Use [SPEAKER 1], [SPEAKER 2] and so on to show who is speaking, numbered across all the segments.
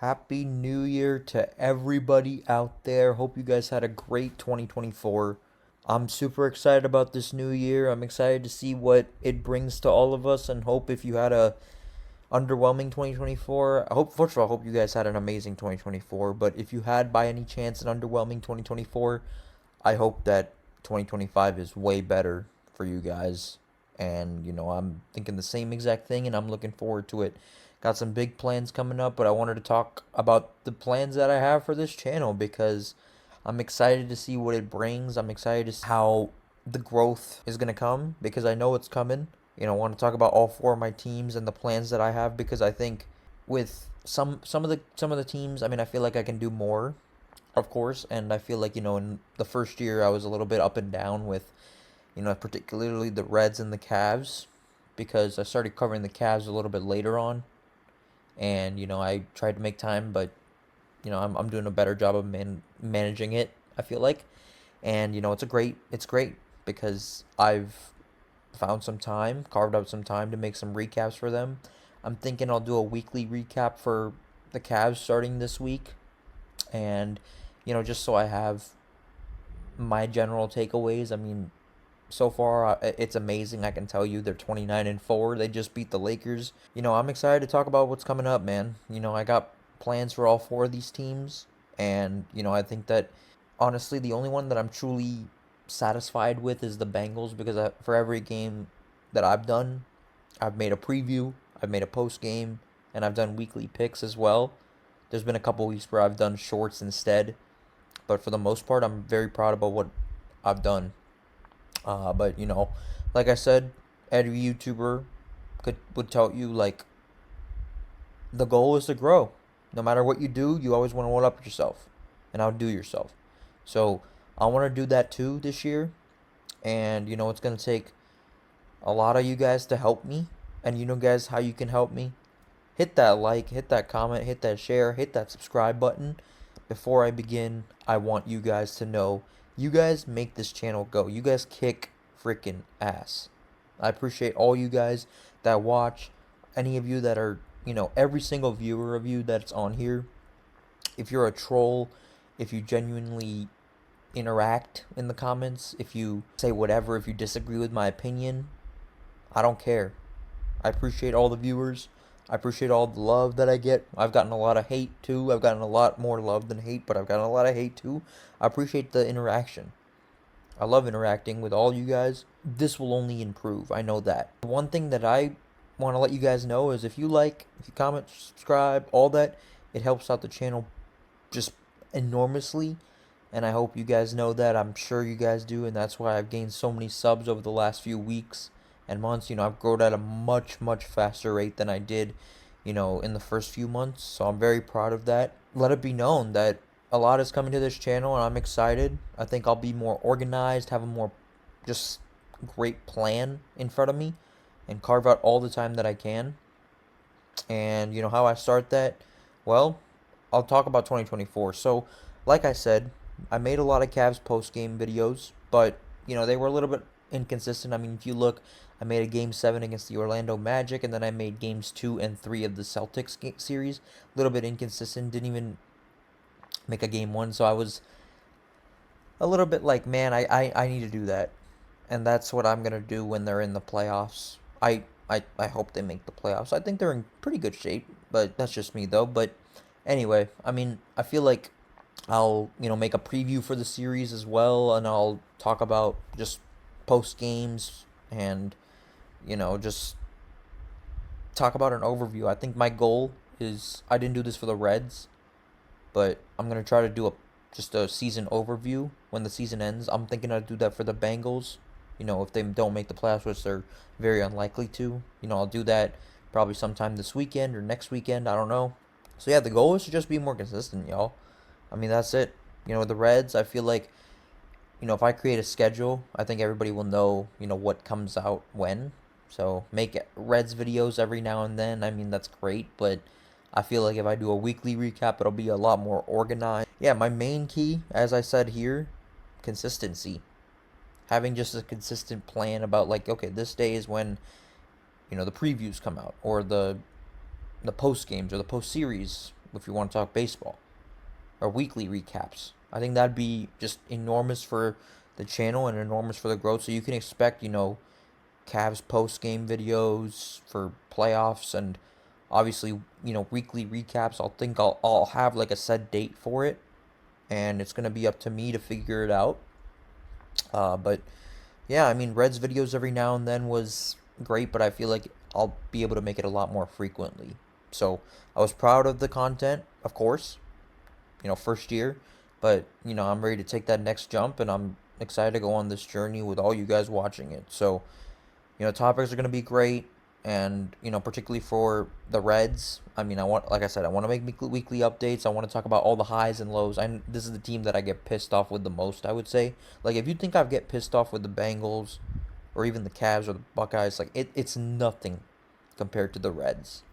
[SPEAKER 1] Happy New Year to everybody out there. Hope you guys had a great 2024. I'm super excited about this new year. I'm excited to see what it brings to all of us and hope if you had a underwhelming 2024, I hope first of all, I hope you guys had an amazing 2024, but if you had by any chance an underwhelming 2024, I hope that 2025 is way better for you guys. And, I'm thinking the same exact thing and I'm looking forward to it. Got some big plans coming up, but I wanted to talk about the plans that I have for this channel because I'm excited to see what it brings. I'm excited to see how the growth is going to come because I know it's coming. I want to talk about all four of my teams and the plans that I have because I think with some of the teams, I feel like I can do more, of course, and I feel like, in the first year I was a little bit up and down with, particularly the Reds and the Cavs because I started covering the Cavs a little bit later on and, I tried to make time, but, I'm doing a better job of managing it, I feel like. And, it's great because I've found some time, carved out some time to make some recaps for them. I'm thinking I'll do a weekly recap for the Cavs starting this week. And, just so I have my general takeaways. So far it's amazing. I can tell you they're 29-4. They just beat the Lakers. I'm excited to talk about what's coming up, man. I got plans for all four of these teams. And, I think that honestly the only one that I'm truly satisfied with is the Bengals because for every game that I've done, I've made a preview, I've made a post game, and I've done weekly picks as well. There's been a couple weeks where I've done shorts instead, but for the most part, I'm very proud about what I've done. But like I said, every YouTuber would tell you like the goal is to grow. No matter what you do, you always want to one up yourself and outdo yourself. So I want to do that too this year. And it's going to take a lot of you guys to help me. And guys, how you can help me? Hit that like, hit that comment, hit that share, hit that subscribe button. Before I begin, I want you guys to know you guys make this channel go. You guys kick freaking ass. I appreciate all you guys that watch. Any of you that are, every single viewer of you that's on here. If you're a troll, if you genuinely interact in the comments, if you say whatever, if you disagree with my opinion, I don't care. I appreciate all the viewers. I appreciate all the love that I get. I've gotten a lot of hate too. I've gotten a lot more love than hate, but I've gotten a lot of hate too. I appreciate the interaction. I love interacting with all you guys. This will only improve. I know that. One thing that I want to let you guys know is if you like, if you comment, subscribe, all that, it helps out the channel just enormously. And I hope you guys know that. I'm sure you guys do, and that's why I've gained so many subs over the last few weeks and months. I've grown at a much, much faster rate than I did, in the first few months. So I'm very proud of that. Let it be known that a lot is coming to this channel, and I'm excited. I think I'll be more organized, have a more just great plan in front of me, and carve out all the time that I can. And, how I start that? Well, I'll talk about 2024. So, like I said, I made a lot of Cavs post-game videos, but, they were a little bit inconsistent. If you look, I made a Game 7 against the Orlando Magic, and then I made Games 2 and 3 of the Celtics series. A little bit inconsistent. Didn't even make a Game 1, so I was a little bit like, man, I need to do that. And that's what I'm going to do when they're in the playoffs. I hope they make the playoffs. I think they're in pretty good shape, but that's just me, though. But anyway, I feel like I'll, make a preview for the series as well, and I'll talk about just post games and, just talk about an overview. I think my goal is, I didn't do this for the Reds, but I'm going to try to do just a season overview when the season ends. I'm thinking I'd do that for the Bengals, if they don't make the playoffs, which they're very unlikely to. I'll do that probably sometime this weekend or next weekend. I don't know. So, yeah, the goal is to just be more consistent, y'all. That's it. With the Reds, I feel like, if I create a schedule, I think everybody will know, what comes out when. So, make Reds videos every now and then. That's great, but I feel like if I do a weekly recap, it'll be a lot more organized. Yeah, my main key, as I said here, consistency. Having just a consistent plan about, like, okay, this day is when, the previews come out, or the post games, or the post series, if you want to talk baseball, or weekly recaps. I think that'd be just enormous for the channel and enormous for the growth. So you can expect, Cavs post game videos for playoffs, and obviously, weekly recaps. I'll have like a set date for it, and it's gonna be up to me to figure it out. But yeah, I mean, Reds videos every now and then was great, but I feel like I'll be able to make it a lot more frequently. So I was proud of the content, of course, first year, but I'm ready to take that next jump, and I'm excited to go on this journey with all you guys watching it. So topics are going to be great, and particularly for the Reds. I mean, like I said, I want to make weekly updates. I want to talk about all the highs and lows. This is the team that I get pissed off with the most, I would say. Like, if you think I get pissed off with the Bengals or even the Cavs or the Buckeyes, like, it's nothing compared to the Reds.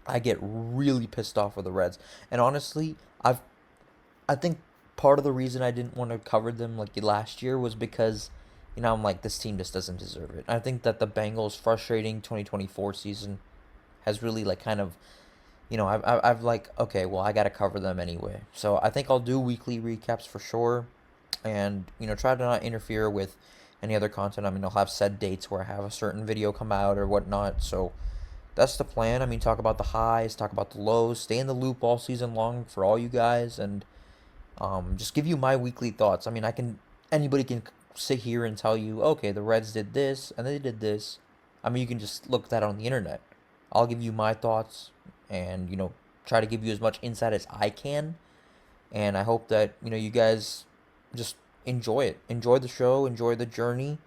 [SPEAKER 1] I get really pissed off with the Reds. And honestly, I think part of the reason I didn't want to cover them like last year was because I'm like, this team just doesn't deserve it. I think that the Bengals' frustrating 2024 season has really like kind of, I've like, okay, well, I got to cover them anyway. So I think I'll do weekly recaps for sure, and try to not interfere with any other content. I mean, I'll have set dates where I have a certain video come out or whatnot. So that's the plan. I mean, talk about the highs, talk about the lows, stay in the loop all season long for all you guys, and just give you my weekly thoughts. I mean, anybody can sit here and tell you, okay, the Reds did this and they did this. I mean, you can just look that on the internet. I'll give you my thoughts, and try to give you as much insight as I can. And I hope that you guys just enjoy it, enjoy the show, enjoy the journey,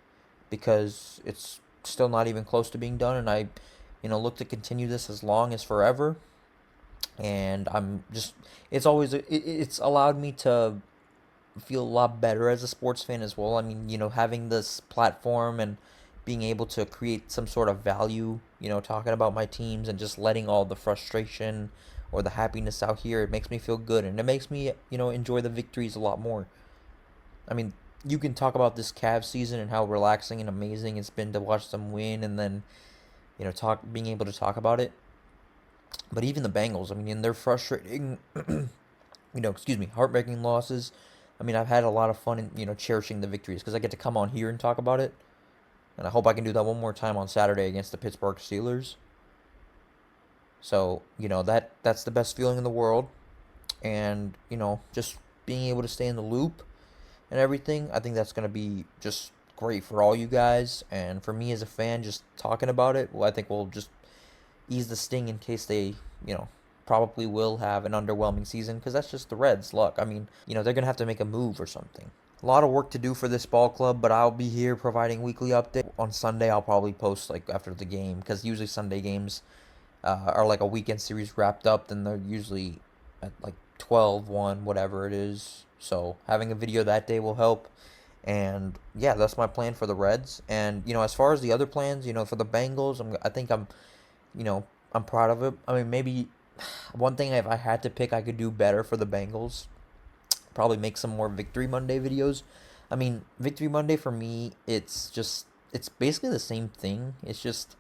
[SPEAKER 1] because it's still not even close to being done. And I look to continue this as long as forever. And it's allowed me to feel a lot better as a sports fan as well. I mean, having this platform and being able to create some sort of value, talking about my teams and just letting all the frustration or the happiness out here, it makes me feel good, and it makes me, enjoy the victories a lot more. I mean, you can talk about this Cavs season and how relaxing and amazing it's been to watch them win, and then, being able to talk about it. But even the Bengals, I mean, in their frustrating, heartbreaking losses, I mean, I've had a lot of fun in, cherishing the victories because I get to come on here and talk about it. And I hope I can do that one more time on Saturday against the Pittsburgh Steelers. So, that's the best feeling in the world. And, just being able to stay in the loop and everything, I think that's going to be just great for all you guys. And for me as a fan, just talking about it, well, I think we'll just ease the sting in case they, probably will have an underwhelming season, because that's just the Reds' luck. I mean, they're going to have to make a move or something. A lot of work to do for this ball club, but I'll be here providing weekly updates. On Sunday, I'll probably post like after the game, because usually Sunday games are like a weekend series wrapped up, then they're usually at like 12-1, whatever it is. So having a video that day will help. And yeah, that's my plan for the Reds. And as far as the other plans, for the Bengals, I think I'm proud of it. I mean, maybe one thing, if I had to pick, I could do better for the Bengals. Probably make some more Victory Monday videos. I mean, Victory Monday for me, it's basically the same thing. It's just,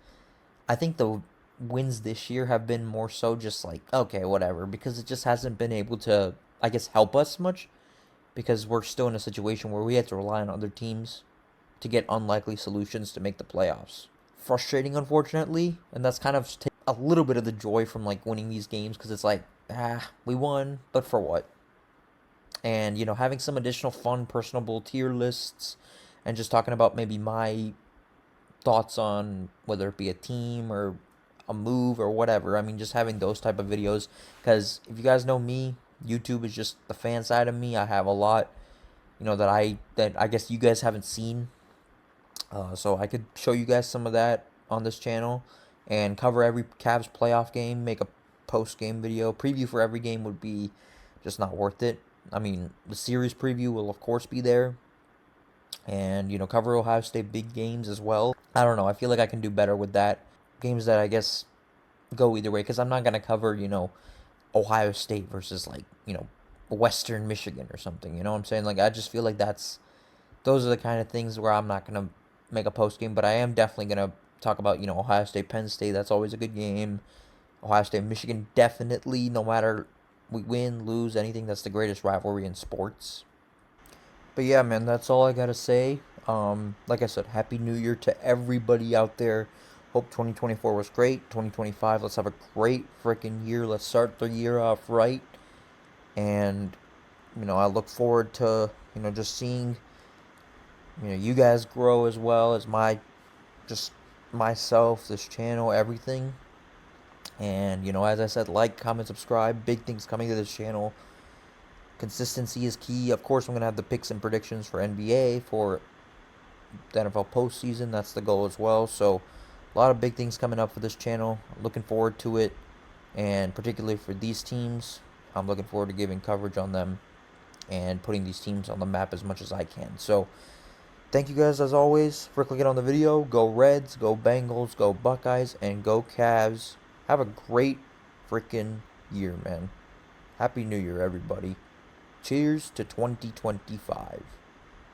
[SPEAKER 1] I think the wins this year have been more so just like, okay, whatever, because it just hasn't been able to, I guess, help us much, because we're still in a situation where we have to rely on other teams to get unlikely solutions to make the playoffs. Frustrating, unfortunately, and that's kind of a little bit of the joy from like winning these games, because it's like, we won, but for what? And having some additional fun, personable tier lists, and just talking about maybe my thoughts on whether it be a team or a move or whatever. I mean, just having those type of videos, because if you guys know me, YouTube is just the fan side of me. I have a lot, that I guess you guys haven't seen. So I could show you guys some of that on this channel, and cover every Cavs playoff game, make a post-game video. Preview for every game would be just not worth it. I mean, the series preview will, of course, be there. And, cover Ohio State big games as well. I don't know. I feel like I can do better with that. Games that I guess go either way, because I'm not going to cover, Ohio State versus, like, Western Michigan or something. You know what I'm saying? Like, I just feel like those are the kind of things where I'm not going to make a post game. But I am definitely going to talk about, Ohio State, Penn State. That's always a good game. Ohio State, Michigan, definitely, no matter we win, lose, anything, that's the greatest rivalry in sports. But yeah, man, that's all I gotta say. Like I said, Happy New Year to everybody out there. Hope 2024 was great. 2025, let's have a great freaking year. Let's start the year off right. And, I look forward to, just seeing, you guys grow as well as just myself, this channel, everything. And, as I said, like, comment, subscribe. Big things coming to this channel. Consistency is key. Of course, I'm going to have the picks and predictions for NBA, for the NFL postseason. That's the goal as well. So, a lot of big things coming up for this channel. I'm looking forward to it. And particularly for these teams, I'm looking forward to giving coverage on them and putting these teams on the map as much as I can. So, thank you guys as always for clicking on the video. Go Reds, go Bengals, go Buckeyes, and go Cavs. Have a great freaking year, man. Happy New Year, everybody. Cheers to 2025.